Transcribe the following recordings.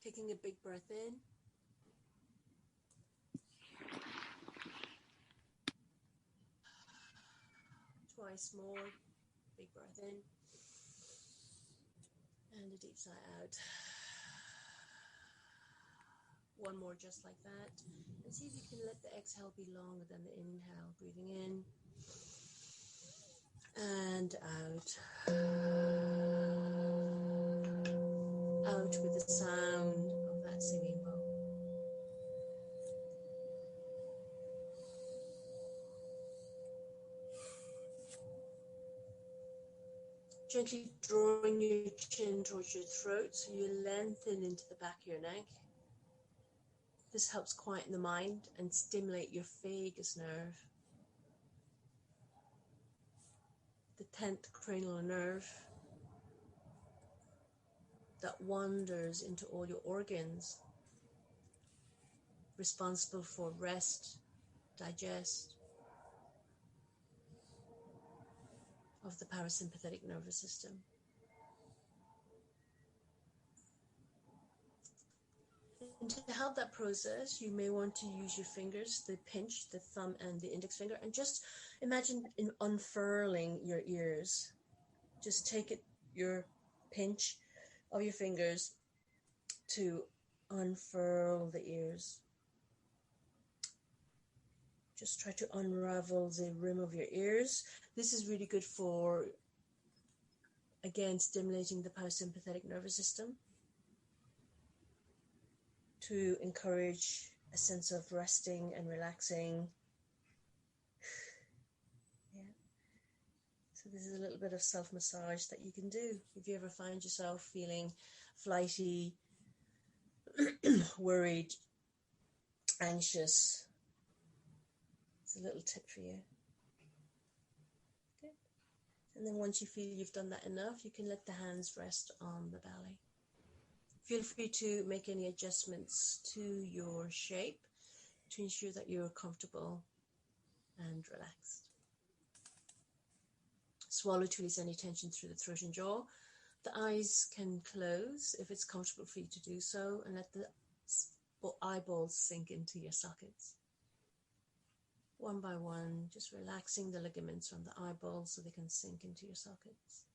Taking a big breath in. Twice more. Big breath in. And a deep sigh out. One more just like that. And see if you can let the exhale be longer than the inhale. Breathing in. And out. Out with the sound of that singing bowl. Gently drawing your chin towards your throat so you lengthen into the back of your neck. This helps quieten the mind and stimulate your vagus nerve, the 10th cranial nerve that wanders into all your organs, responsible for rest, digest, of the parasympathetic nervous system. And to help that process, you may want to use your fingers, the pinch, the thumb and the index finger, and just imagine unfurling your ears. Just take your pinch of your fingers to unfurl the ears. Just try to unravel the rim of your ears. This is really good for, again, stimulating the parasympathetic nervous system to encourage a sense of resting and relaxing. Yeah. So this is a little bit of self-massage that you can do if you ever find yourself feeling flighty, worried, anxious. It's a little tip for you. Good. And then once you feel you've done that enough, you can let the hands rest on the belly. Feel free to make any adjustments to your shape to ensure that you're comfortable and relaxed. Swallow to release any tension through the throat and jaw. The eyes can close if it's comfortable for you to do so, and let the eyeballs sink into your sockets. One by one, just relaxing the ligaments from the eyeballs so they can sink into your sockets.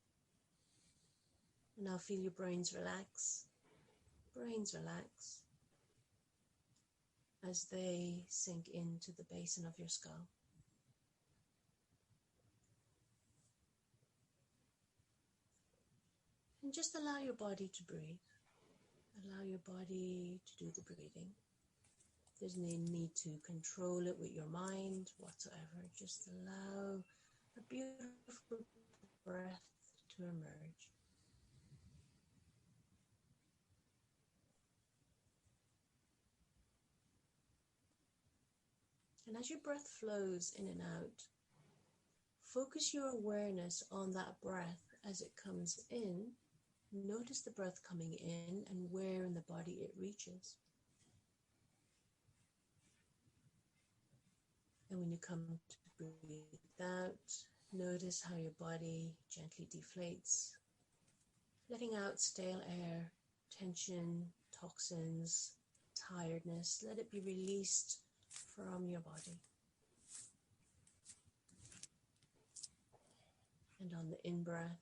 And now feel your brains relax. Brains relax as they sink into the basin of your skull. And just allow your body to breathe. Allow your body to do the breathing. There's no need to control it with your mind whatsoever. Just allow a beautiful breath to emerge. And as your breath flows in and out, focus your awareness on that breath as it comes in. Notice the breath coming in and where in the body it reaches. And when you come to breathe out, notice how your body gently deflates, letting out stale air, tension, toxins, tiredness. Let it be released from your body. And on the in-breath,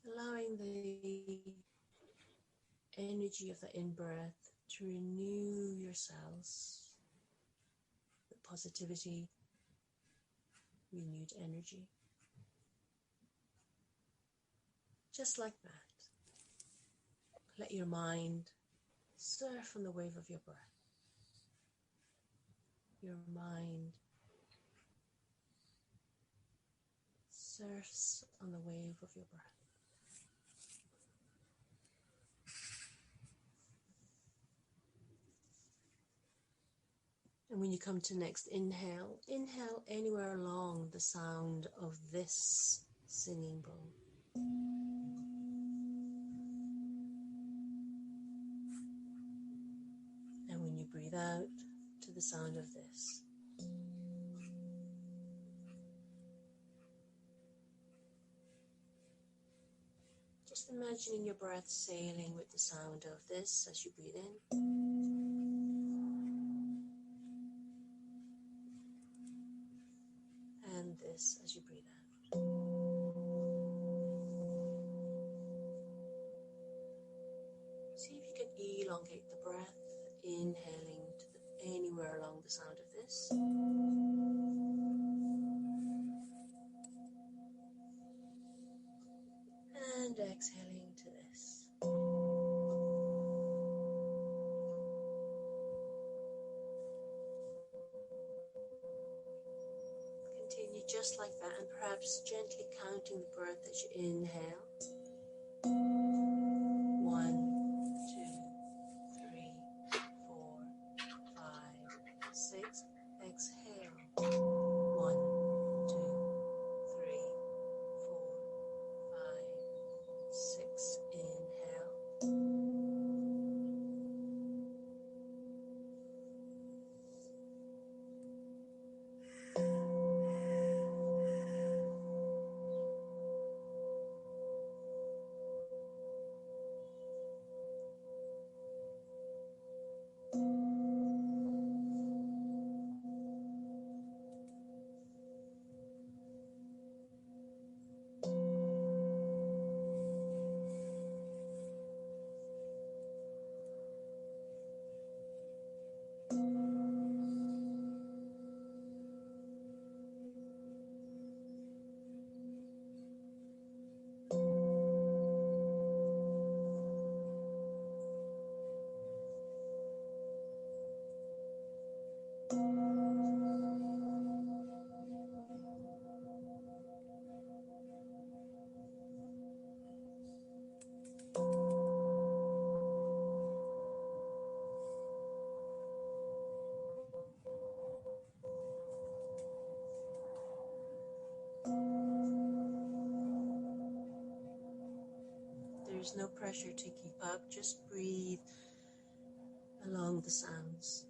allowing the energy of the in-breath to renew your cells with positivity, renewed energy. Just like that. Let your mind surf on the wave of your breath. Your mind surfs on the wave of your breath. And when you come to next inhale, inhale anywhere along the sound of this singing bowl. And when you breathe out, to the sound of this. Imagining your breath sailing with the sound of this as you breathe in. And this as you breathe out. See if you can elongate the breath, inhaling to anywhere along the sound of this. And exhaling to this. Continue just like that, and perhaps gently counting the breath as you inhale. 1, 2, 3, 4, 5, 6. Exhale. 1, 2, 3, 4, 5, 6. Inhale. There's no pressure to keep up, just breathe along the sounds.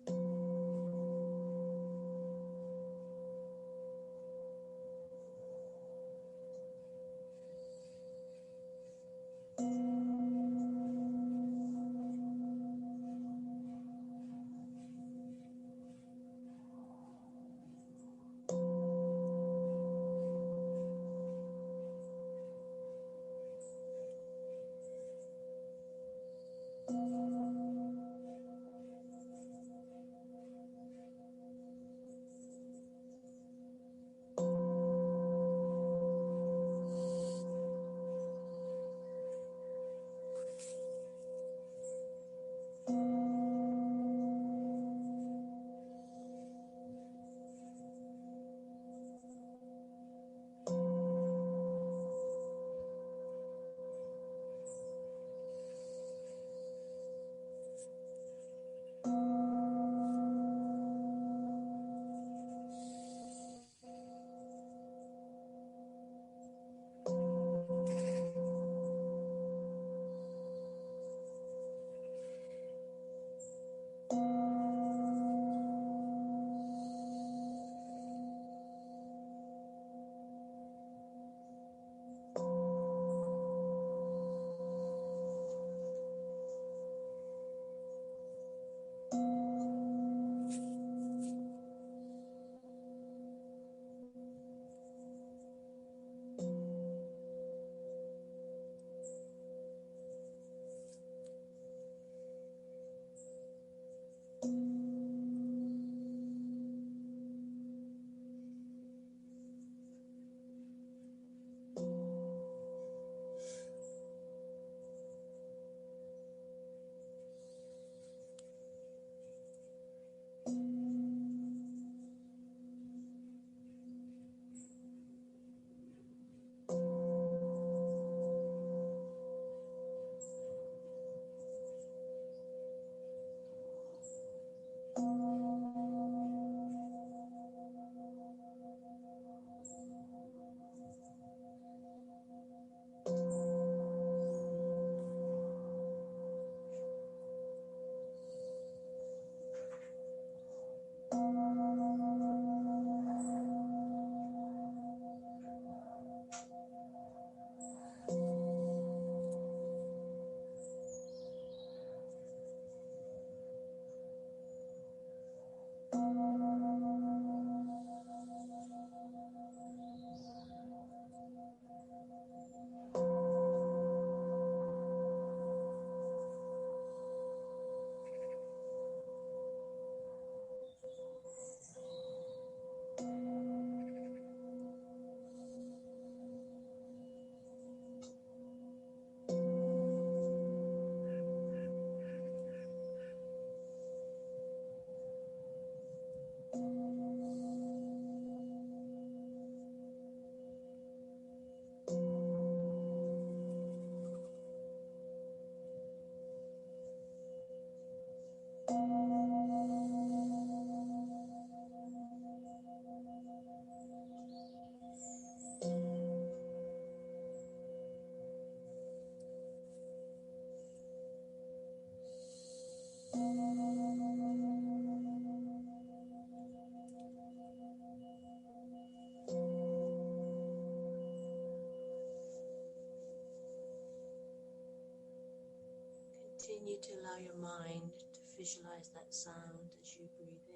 Continue to allow your mind to visualize that sound as you breathe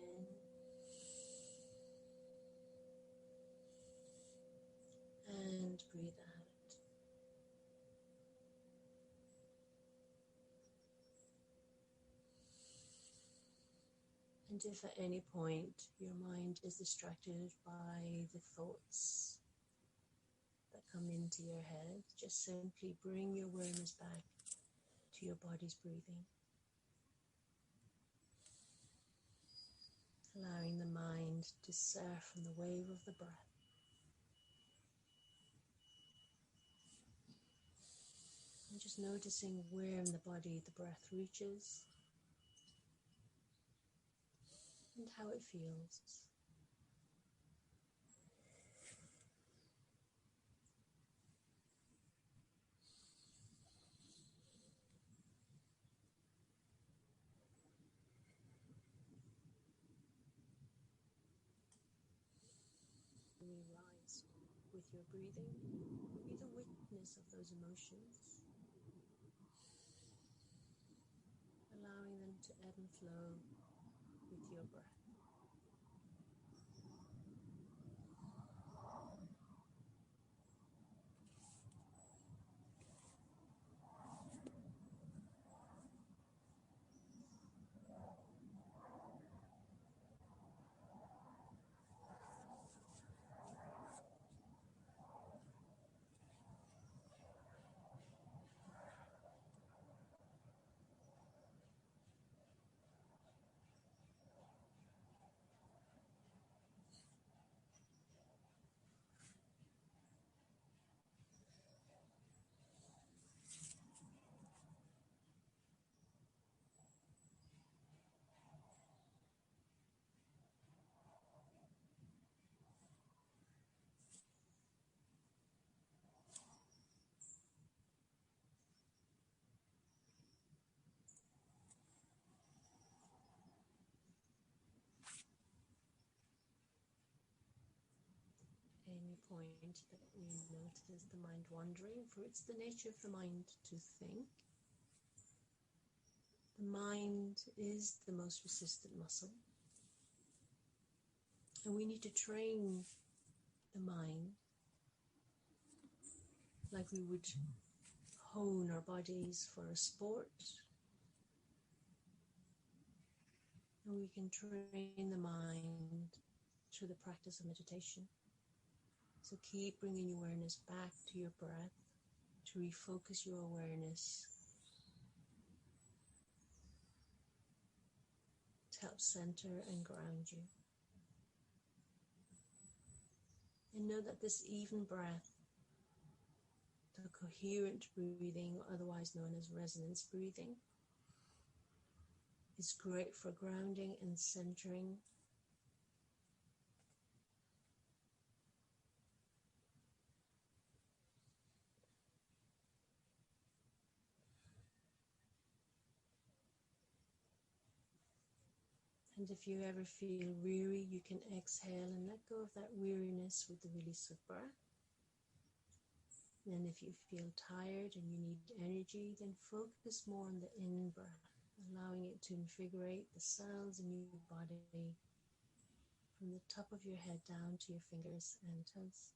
in and breathe out. And if at any point your mind is distracted by the thoughts that come into your head, just simply bring your awareness back to your body's breathing, allowing the mind to surf on the wave of the breath. And just noticing where in the body the breath reaches and how it feels. We rise with your breathing. Be the witness of those emotions, allowing them to ebb and flow with your breath. Any point that we notice the mind wandering, for it's the nature of the mind to think. The mind is the most resistant muscle, and we need to train the mind like we would hone our bodies for a sport. And we can train the mind through the practice of meditation. So keep bringing your awareness back to your breath to refocus your awareness, to help center and ground you. And know that this even breath, the coherent breathing, otherwise known as resonance breathing, is great for grounding and centering. And if you ever feel weary, you can exhale and let go of that weariness with the release of breath. And if you feel tired and you need energy, then focus more on the in-breath, allowing it to invigorate the cells in your body from the top of your head down to your fingers and toes.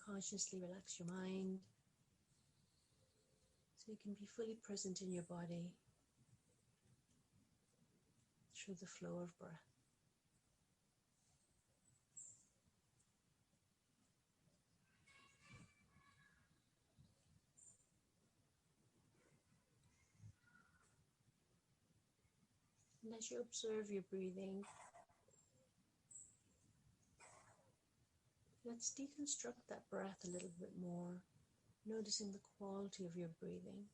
Consciously relax your mind so you can be fully present in your body through the flow of breath. And as you observe your breathing, let's deconstruct that breath a little bit more, noticing the quality of your breathing.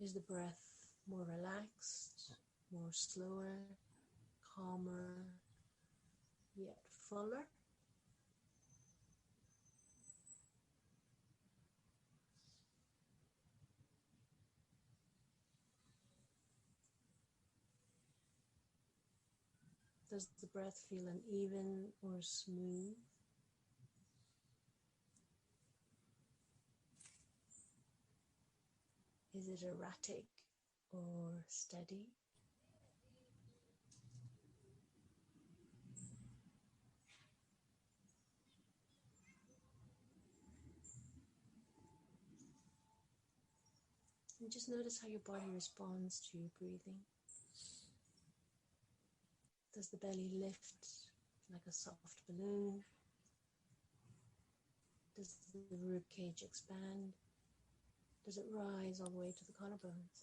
Is the breath more relaxed, more slower, calmer, yet fuller? Does the breath feel uneven or smooth? Is it erratic or steady? And just notice how your body responds to your breathing. Does the belly lift like a soft balloon? Does the rib cage expand? Does it rise all the way to the collarbones?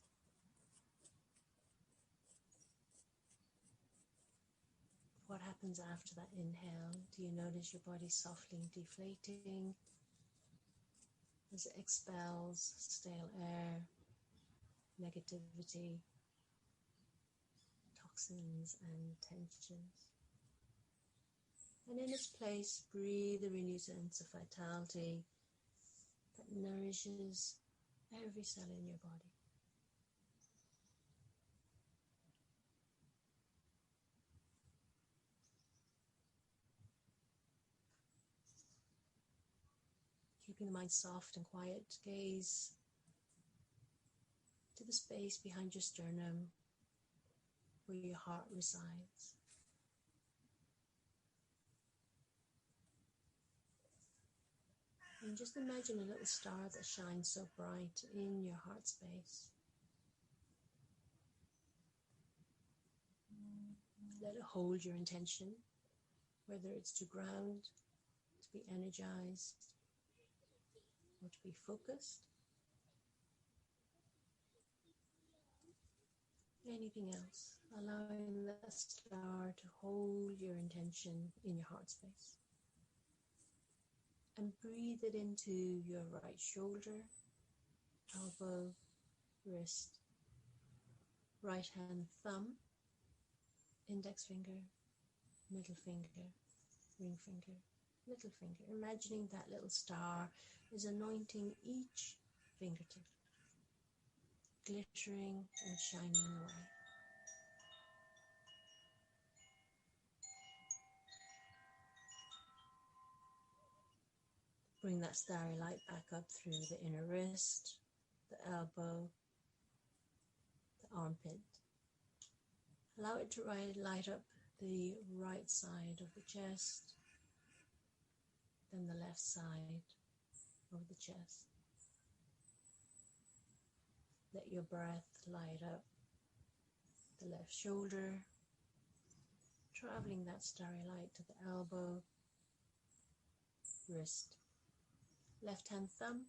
What happens after that inhale? Do you notice your body softly deflating as it expels stale air, negativity, toxins and tensions? And in its place, breathe a renewed sense of vitality that nourishes every cell in your body. Keeping the mind soft and quiet, gaze to the space behind your sternum where your heart resides. And just imagine a little star that shines so bright in your heart space. Let it hold your intention, whether it's to ground, to be energized, or to be focused. Anything else, allowing that star to hold your intention in your heart space. And breathe it into your right shoulder, elbow, wrist, right hand thumb, index finger, middle finger, ring finger, little finger. Imagining that little star is anointing each fingertip, glittering and shining away. Bring that starry light back up through the inner wrist, the elbow, the armpit. Allow it to light up the right side of the chest, then the left side of the chest. Let your breath light up the left shoulder, traveling that starry light to the elbow, wrist, left hand thumb,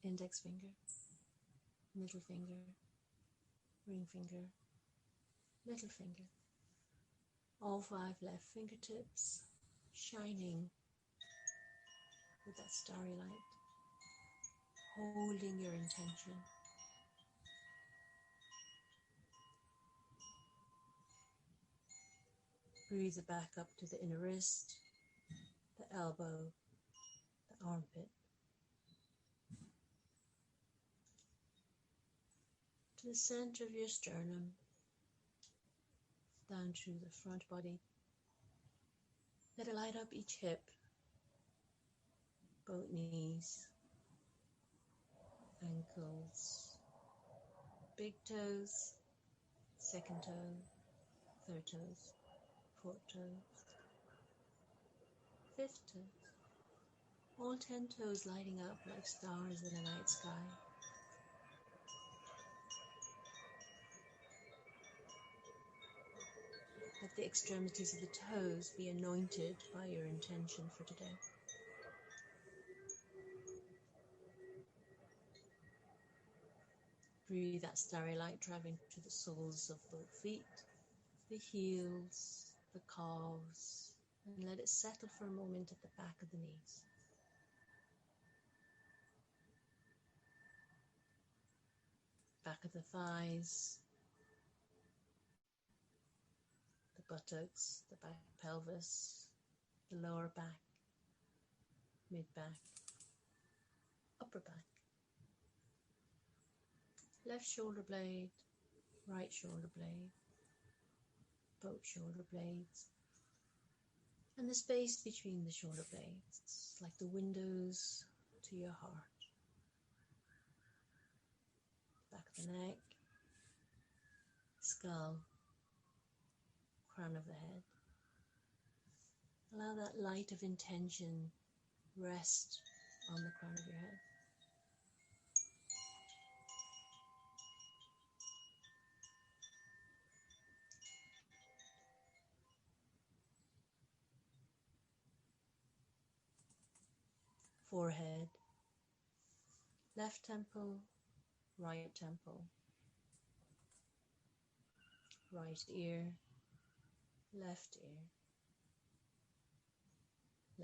index finger, middle finger, ring finger, little finger. All 5 left fingertips shining with that starry light, holding your intention. Breathe it back up to the inner wrist, the elbow, the armpit, to the center of your sternum, down through the front body. Let it light up each hip, both knees, ankles, big toes, second toe, third toes, fourth toes, fifth toes. All 10 toes lighting up like stars in a night sky. Let the extremities of the toes be anointed by your intention for today. Breathe that starry light traveling to the soles of both feet, the heels, the calves, and let it settle for a moment at the back of the knees. Back of the thighs, the buttocks, the back pelvis, the lower back, mid-back, upper back. Left shoulder blade, right shoulder blade, both shoulder blades. And the space between the shoulder blades, like the windows to your heart. Back of the neck, skull, crown of the head. Allow that light of intention rest on the crown of your head. Forehead, left temple, right temple, right ear, left ear,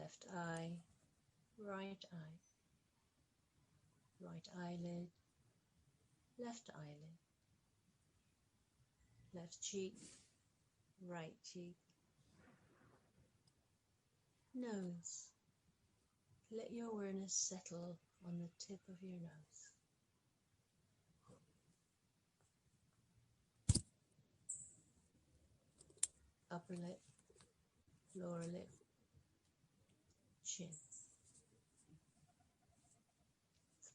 left eye, right eye, right eyelid, left eyelid, left cheek, right cheek, nose. Let your awareness settle on the tip of your nose. Upper lip, lower lip, chin.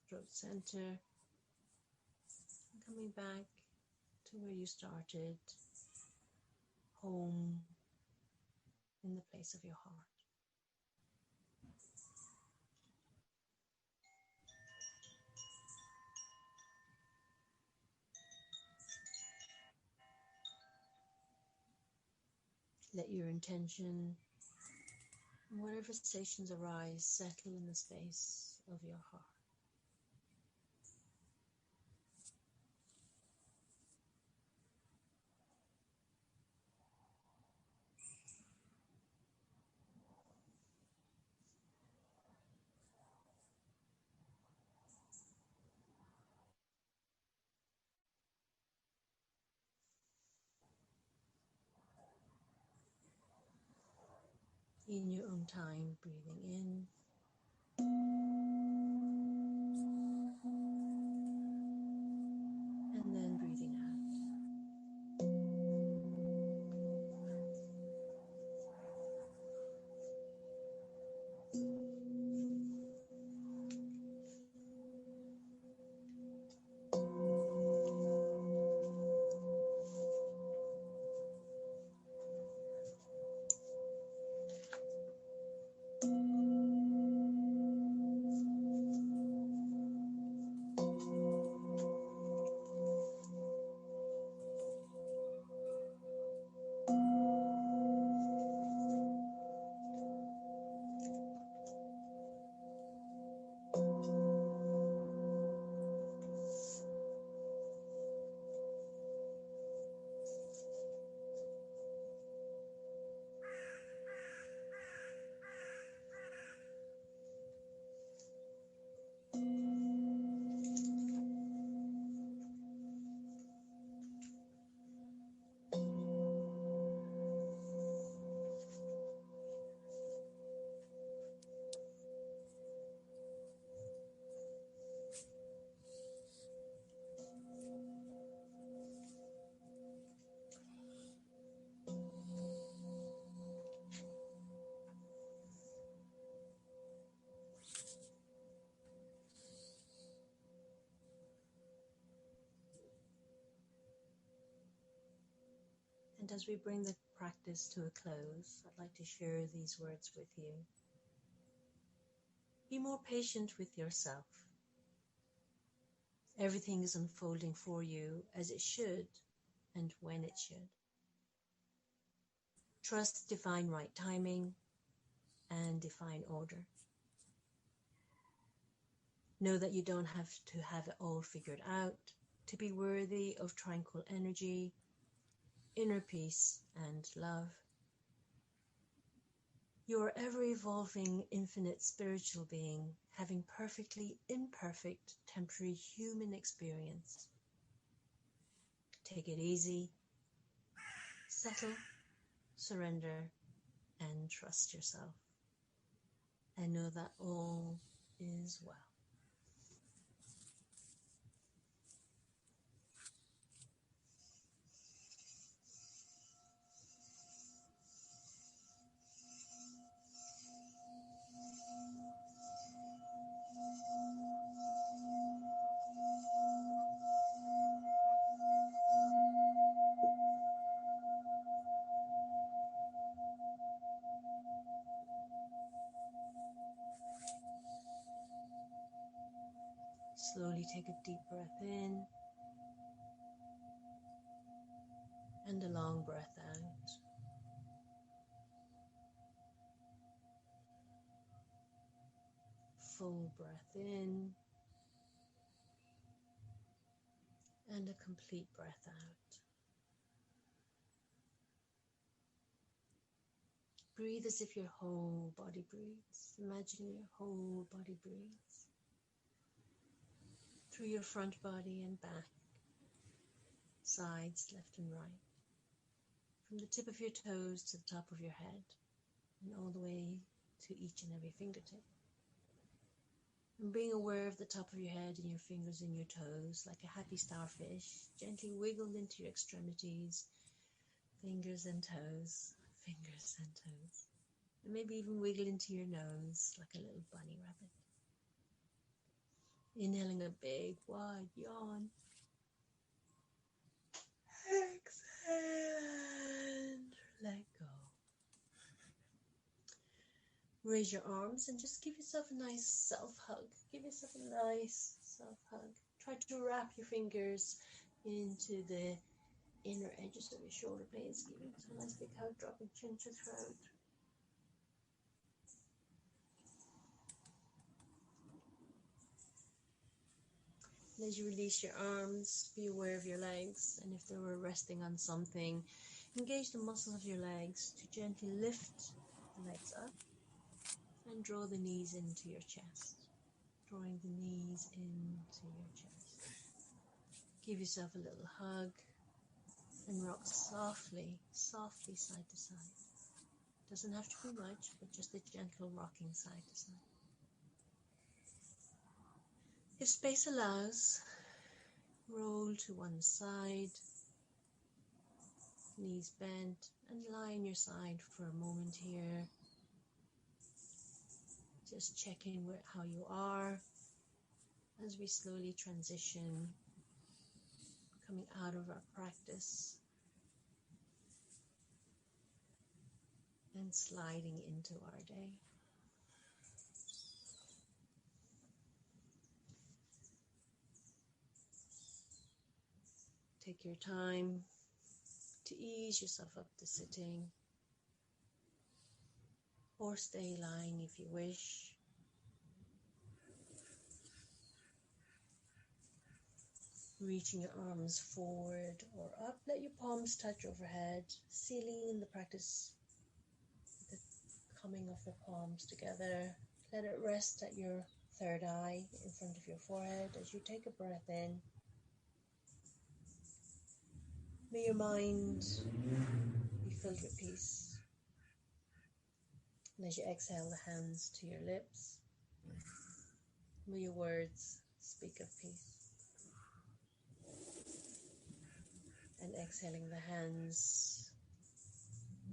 Throat center. And coming back to where you started, home in the place of your heart. Let your intention and whatever sensations arise settle in the space of your heart. In your own time, breathing in and then breathing out. And as we bring the practice to a close, I'd like to share these words with you. Be more patient with yourself. Everything is unfolding for you as it should and when it should. Trust divine right timing and divine order. Know that you don't have to have it all figured out to be worthy of tranquil energy, inner peace and love. You are ever-evolving, infinite spiritual being, having perfectly imperfect, temporary human experience. Take it easy, settle, surrender, and trust yourself. And know that all is well. Slowly take a deep breath in and a long breath out. Full breath in and a complete breath out. Breathe as if your whole body breathes. Imagine your whole body breathes through your front body and back, sides, left and right, from the tip of your toes to the top of your head, and all the way to each and every fingertip. And being aware of the top of your head and your fingers and your toes, like a happy starfish, gently wiggle into your extremities, fingers and toes, fingers and toes. And maybe even wiggle into your nose like a little bunny rabbit. Inhaling a big, wide yawn. Exhale and let go. Raise your arms and just give yourself a nice self-hug. Give yourself a nice self-hug. Try to wrap your fingers into the inner edges of your shoulder blades. Give yourself a nice big hug, dropping chin to throat. And as you release your arms, be aware of your legs, and if they were resting on something, engage the muscles of your legs to gently lift the legs up and draw the knees into your chest. Drawing the knees into your chest. Give yourself a little hug and rock softly, softly side to side. Doesn't have to be much, but just a gentle rocking side to side. If space allows, roll to one side, knees bent, and lie on your side for a moment here. Just checking how you are as we slowly transition, coming out of our practice and sliding into our day. Take your time to ease yourself up to sitting, or stay lying if you wish. Reaching your arms forward or up, let your palms touch overhead, sealing the practice with the coming of the palms together. Let it rest at your third eye in front of your forehead as you take a breath in. May your mind be filled with peace. And as you exhale the hands to your lips, may your words speak of peace. And exhaling the hands,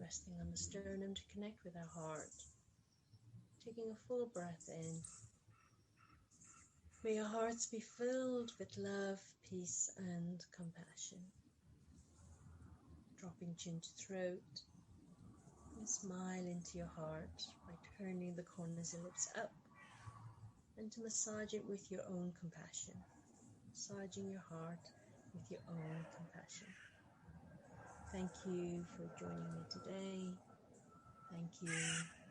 resting on the sternum to connect with our heart. Taking a full breath in. May your hearts be filled with love, peace and compassion. Dropping chin to throat. And smile into your heart by turning the corners of your lips up. And to massage it with your own compassion. Massaging your heart with your own compassion. Thank you for joining me today. Thank you.